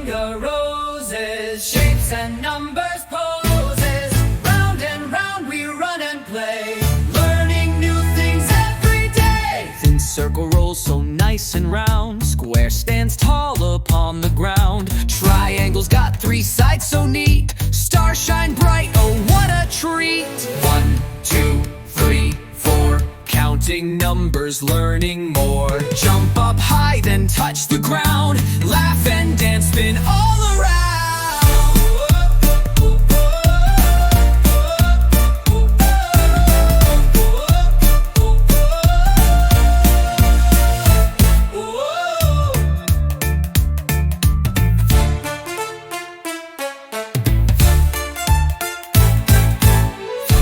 ringa roses, shapes and numbers poses. Round and round we run and play, learning new things every day. Thin circle rolls so nice and round, square stands tall upon the ground. Triangles got three sides so neat, stars shine bright, oh what a treat. 1, 2, 3, 4, counting numbers, learning more. Jump up high, then touch the ground, laugh and dance, spin all around.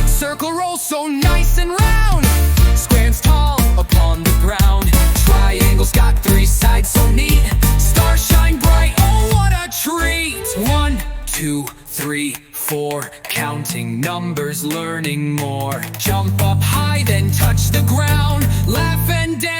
Circle rolls so nice and round, squares tall upon the ground. Triangles got three sides so neat, stars shine bright, oh what a treat. 1, 2, 3, 4, counting numbers, learning more. Jump up high, then touch the ground, laugh and dance.